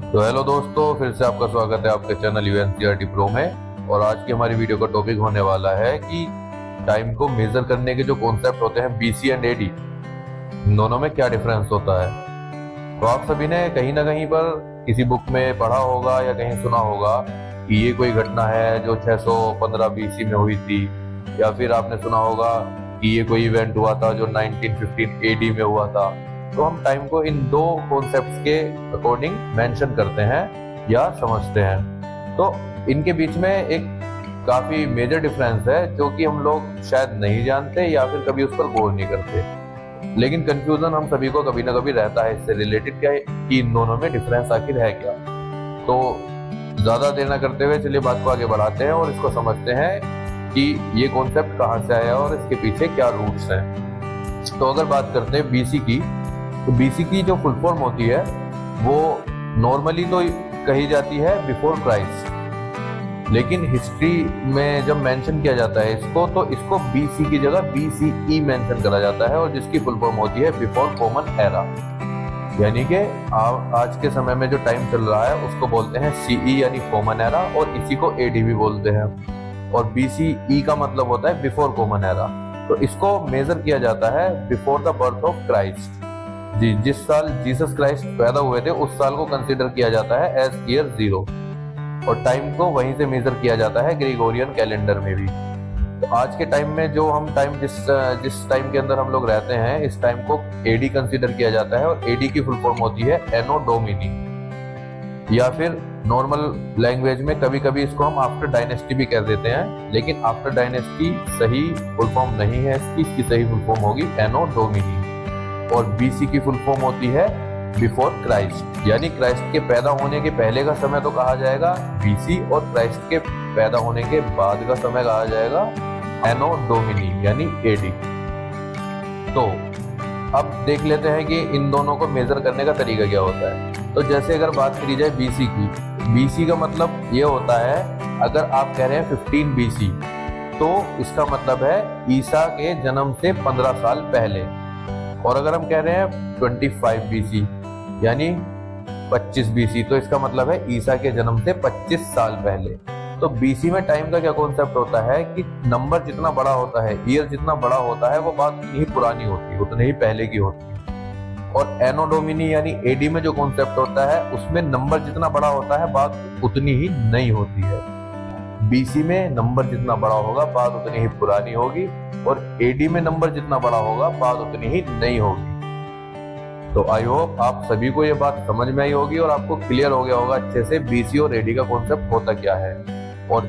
तो हेलो दोस्तों, फिर से आपका स्वागत है आपके चैनल यूएनसीईआरटी प्रो में। और आज की हमारी वीडियो का टॉपिक होने वाला है कि टाइम को मेजर करने के जो कॉन्सेप्ट होते हैं बीसी एंड एडी, दोनों में क्या डिफरेंस होता है। तो आप सभी ने कहीं ना कहीं पर किसी बुक में पढ़ा होगा या कहीं सुना होगा कि ये कोई घटना है जो 615 बीसी में हुई थी, या फिर आपने सुना होगा कि ये कोई इवेंट हुआ था जो 1915 एडी में हुआ था। तो हम टाइम को इन दो कॉन्सेप्ट्स के अकॉर्डिंग मेंशन करते हैं या समझते हैं। तो इनके बीच में एक काफी मेजर डिफरेंस है जो कि हम लोग शायद नहीं जानते या फिर कभी उस पर गौर नहीं करते, लेकिन कंफ्यूजन हम सभी को कभी ना कभी रहता है इससे रिलेटेड क्या है कि इन दोनों में डिफरेंस आखिर है क्या। तो ज्यादा देर ना करते हुए चलिए बात को आगे बढ़ाते हैं और इसको समझते हैं कि ये कॉन्सेप्ट कहाँ से आया और इसके पीछे क्या रूट्स हैं। तो अगर बात करते हैं बीसी की, तो बीसी की जो फुल फॉर्म होती है वो नॉर्मली तो कही जाती है बिफोर क्राइस्ट, लेकिन हिस्ट्री में जब मेंशन किया जाता है इसको तो इसको बीसी की जगह बीसीई मेंशन करा जाता है, और जिसकी फुल फॉर्म होती है बिफोर कॉमन एरा। यानी कि आज के समय में जो टाइम चल रहा है उसको बोलते हैं सीई यानी कॉमन एरा, और इसी को एडी भी बोलते हैं। और बीसीई का मतलब होता है बिफोर कॉमन एरा। तो इसको मेजर किया जाता है before the birth of Christ. जी, जिस साल जीसस क्राइस्ट पैदा हुए थे उस साल को कंसीडर किया जाता है एज ईयर 0, और टाइम को वहीं से मेजर किया जाता है ग्रेगोरियन कैलेंडर में भी। तो आज के टाइम में जो हम टाइम जिस टाइम के अंदर हम लोग रहते हैं इस टाइम को एडी कंसीडर किया जाता है, और एडी की फुल फॉर्म होती है एनो डोमिनी, या फिर नॉर्मल लैंग्वेज में कभी कभी इसको हम आफ्टर डायनेस्टी भी कह देते हैं, लेकिन आफ्टर डायनेस्टी सही फुल फॉर्म नहीं है इसकी सही फुल फॉर्म होगी एनो डोमिनी। और बीसी की फुल फॉर्म होती है बिफोर क्राइस्ट, यानी क्राइस्ट के पैदा होने के पहले का समय तो कहा जाएगा बीसी, और क्राइस्ट के पैदा होने के बाद का समय कहा जाएगा एनो डोमिनी यानी एडी। तो अब देख लेते हैं कि इन दोनों को मेजर करने का तरीका क्या होता है। तो जैसे अगर बात करी जाए बीसी की, बीसी का मतलब ये होता है, अगर आप कह रहे हैं 15 बीसी तो इसका मतलब है ईसा के जन्म से 15 साल पहले। और अगर हम कह रहे हैं 25 बीसी यानी 25 बीसी तो इसका मतलब है ईसा के जन्म से 25 साल पहले। तो बीसी में टाइम का क्या कॉन्सेप्ट होता है कि नंबर जितना बड़ा होता है, ईयर जितना बड़ा होता है, वो बात उतनी ही पुरानी होती है, उतने ही पहले की होती है। और एनो डोमिनी यानी एडी में जो कॉन्सेप्ट होता है उसमें नंबर जितना बड़ा होता है बात उतनी ही नई होती है। बीसी में नंबर जितना बड़ा होगा बात उतनी ही पुरानी होगी, और एडी में नंबर जितना बड़ा होगा बात उतनी ही नई होगी। तो आई होप आप सभी को ये बात समझ में आई होगी और आपको क्लियर हो गया होगा अच्छे से बीसी और एडी का कॉन्सेप्ट होता क्या है। और